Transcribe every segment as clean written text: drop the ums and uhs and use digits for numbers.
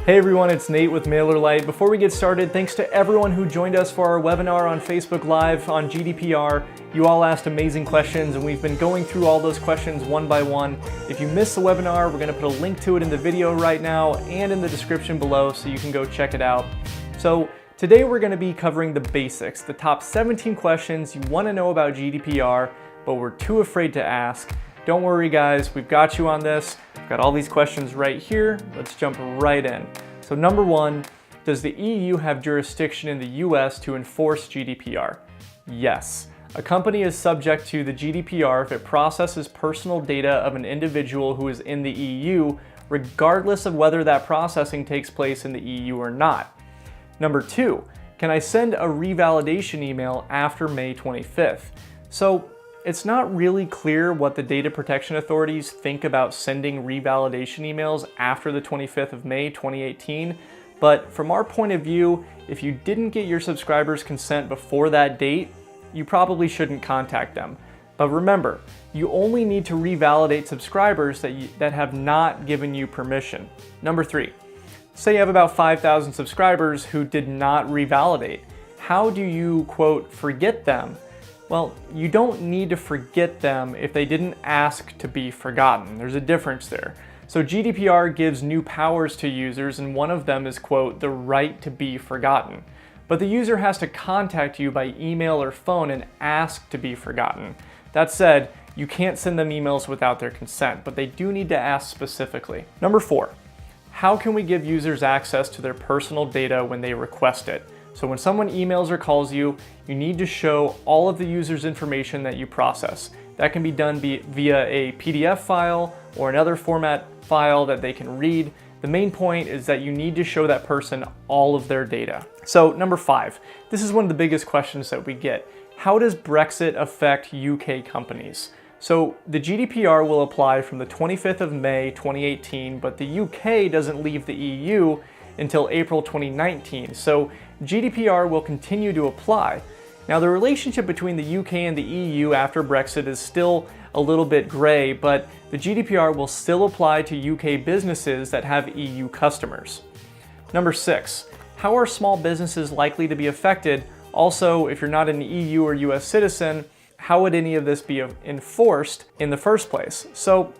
Hey everyone, it's Nate with MailerLite. Before we get started, thanks to everyone who joined us for our webinar on Facebook Live on GDPR. You all asked amazing questions and we've been going through all those questions one by one. If you missed the webinar, we're going to put a link to it in the video right now and in the description below so you can go check it out. So today we're going to be covering the basics, the top 17 questions you want to know about GDPR, but we're too afraid to ask. Don't worry guys, we've got you on this. We've got all these questions right here. Let's jump right in. So number one, does the EU have jurisdiction in the US to enforce GDPR? Yes. A company is subject to the GDPR if it processes personal data of an individual who is in the EU, regardless of whether that processing takes place in the EU or not. Number two, can I send a revalidation email after May 25th? So it's not really clear what the data protection authorities think about sending revalidation emails after the 25th of May 2018, but from our point of view, if you didn't get your subscribers' consent before that date, you probably shouldn't contact them. But remember, you only need to revalidate subscribers that have not given you permission. Number three, say you have about 5,000 subscribers who did not revalidate. How do you, quote, forget them? Well, you don't need to forget them if they didn't ask to be forgotten. There's a difference there. So GDPR gives new powers to users, and one of them is, quote, the right to be forgotten. But the user has to contact you by email or phone and ask to be forgotten. That said, you can't send them emails without their consent, but they do need to ask specifically. Number four, how can we give users access to their personal data when they request it? So when someone emails or calls you, you need to show all of the user's information that you process. That can be done via a PDF file or another format file that they can read. The main point is that you need to show that person all of their data. So number five, this is one of the biggest questions that we get. How does Brexit affect UK companies? So the GDPR will apply from the 25th of May 2018, but the UK doesn't leave the EU until April 2019. So GDPR will continue to apply. Now the relationship between the UK and the EU after Brexit is still a little bit gray, but the GDPR will still apply to UK businesses that have EU customers. Number six, how are small businesses likely to be affected? Also, if you're not an EU or US citizen, how would any of this be enforced in the first place? So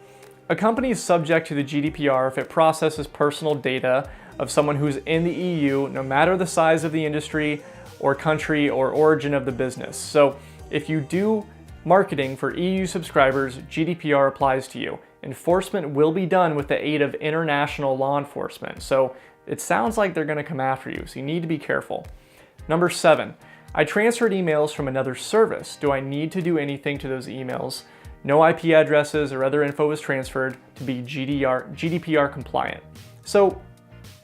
a company is subject to the GDPR if it processes personal data of someone who's in the EU, no matter the size of the industry or country or origin of the business. So if you do marketing for EU subscribers, GDPR applies to you. Enforcement will be done with the aid of international law enforcement. So it sounds like they're going to come after you, so you need to be careful. Number seven, I transferred emails from another service. Do I need to do anything to those emails? No IP addresses or other info was transferred to be GDPR compliant. So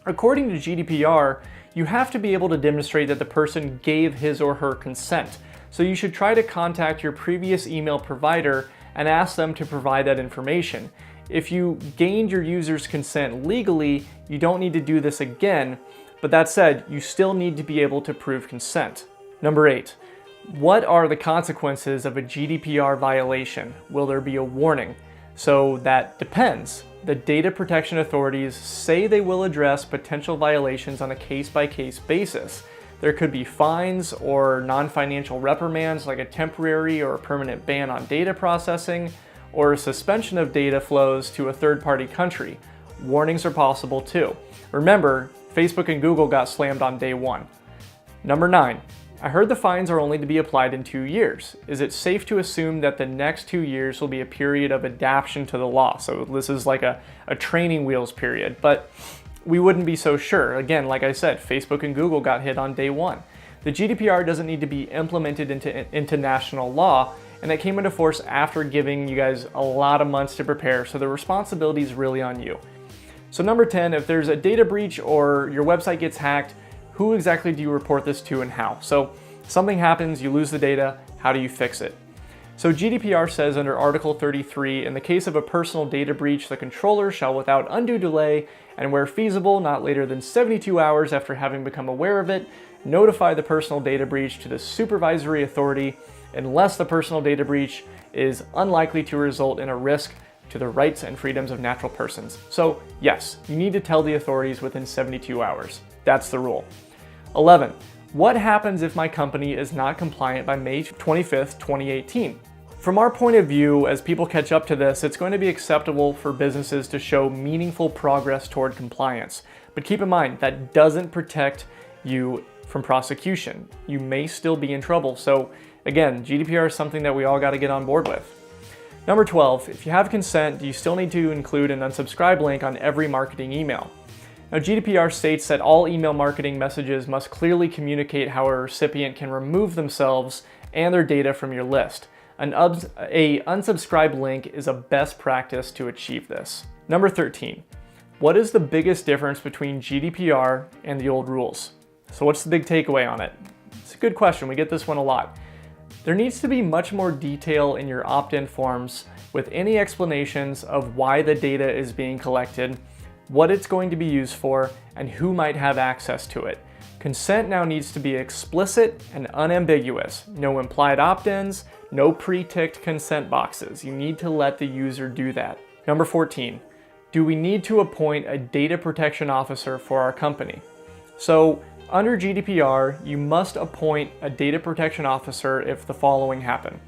according to GDPR, you have to be able to demonstrate that the person gave his or her consent. So you should try to contact your previous email provider and ask them to provide that information. If you gained your user's consent legally, you don't need to do this again, but that said, you still need to be able to prove consent. Number eight, what are the consequences of a GDPR violation? Will there be a warning? So that depends. The data protection authorities say they will address potential violations on a case-by-case basis. There could be fines or non-financial reprimands like a temporary or a permanent ban on data processing or a suspension of data flows to a third-party country. Warnings are possible too. Remember, Facebook and Google got slammed on day one. Number nine, I heard the fines are only to be applied in 2 years. Is it safe to assume that the next 2 years will be a period of adaptation to the law? So this is like a training wheels period, but we wouldn't be so sure. Again, like I said, Facebook and Google got hit on day one. The GDPR doesn't need to be implemented into national law, and it came into force after giving you guys a lot of months to prepare, so the responsibility is really on you. So number 10, if there's a data breach or your website gets hacked, who exactly do you report this to and how? So something happens, you lose the data, how do you fix it? So GDPR says under Article 33, in the case of a personal data breach, the controller shall without undue delay and where feasible, not later than 72 hours after having become aware of it, notify the personal data breach to the supervisory authority unless the personal data breach is unlikely to result in a risk to the rights and freedoms of natural persons. So yes, you need to tell the authorities within 72 hours. That's the rule. 11. What happens if my company is not compliant by May 25th, 2018? From our point of view, as people catch up to this, it's going to be acceptable for businesses to show meaningful progress toward compliance. But keep in mind, that doesn't protect you from prosecution. You may still be in trouble. So again, GDPR is something that we all got to get on board with. Number 12, if you have consent, you still need to include an unsubscribe link on every marketing email. Now, GDPR states that all email marketing messages must clearly communicate how a recipient can remove themselves and their data from your list. An unsubscribe link is a best practice to achieve this. Number 13, what is the biggest difference between GDPR and the old rules? So what's the big takeaway on it? It's a good question. We get this one a lot. There needs to be much more detail in your opt-in forms with any explanations of why the data is being collected, what it's going to be used for, and who might have access to it. Consent now needs to be explicit and unambiguous. No implied opt-ins, no pre-ticked consent boxes. You need to let the user do that. Number 14, do we need to appoint a data protection officer for our company? So under GDPR, you must appoint a data protection officer if the following happen.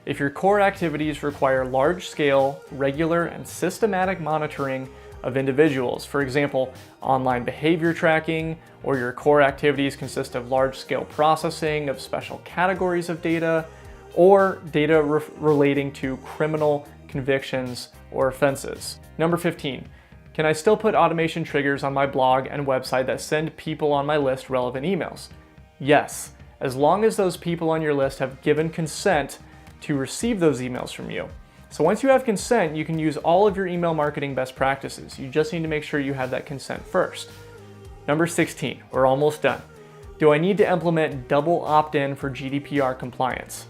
If your core activities require large-scale, regular, and systematic monitoring of individuals, for example, online behavior tracking, or your core activities consist of large-scale processing of special categories of data, or data relating to criminal convictions or offenses. Number 15, can I still put automation triggers on my blog and website that send people on my list relevant emails? Yes, as long as those people on your list have given consent to receive those emails from you. So once you have consent, you can use all of your email marketing best practices. You just need to make sure you have that consent first. Number 16, we're almost done. Do I need to implement double opt-in for GDPR compliance?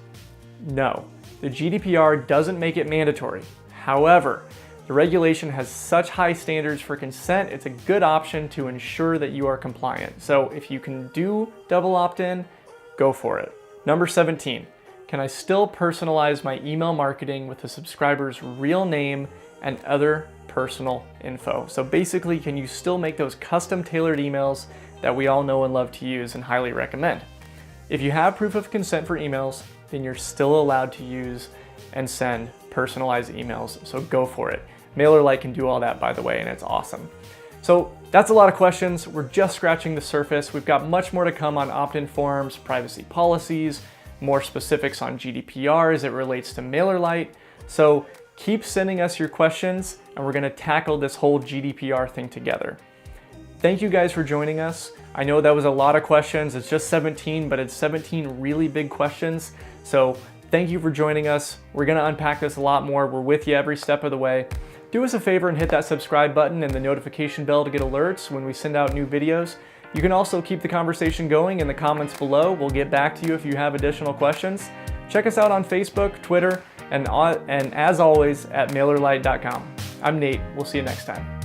No, the GDPR doesn't make it mandatory. However, the regulation has such high standards for consent, it's a good option to ensure that you are compliant. So if you can do double opt-in, go for it. Number 17, can I still personalize my email marketing with the subscriber's real name and other personal info? So basically, can you still make those custom tailored emails that we all know and love to use and highly recommend? If you have proof of consent for emails, then you're still allowed to use and send personalized emails, so go for it. MailerLite can do all that, by the way, and it's awesome. So that's a lot of questions. We're just scratching the surface. We've got much more to come on opt-in forms, privacy policies, more specifics on GDPR as it relates to MailerLite. So keep sending us your questions, and we're gonna tackle this whole GDPR thing together. Thank you guys for joining us. I know that was a lot of questions. It's just 17, but it's 17 really big questions. So thank you for joining us. We're gonna unpack this a lot more. We're with you every step of the way. Do us a favor and hit that subscribe button and the notification bell to get alerts when we send out new videos. You can also keep the conversation going in the comments below. We'll get back to you if you have additional questions. Check us out on Facebook, Twitter, and as always at MailerLite.com. I'm Nate. We'll see you next time.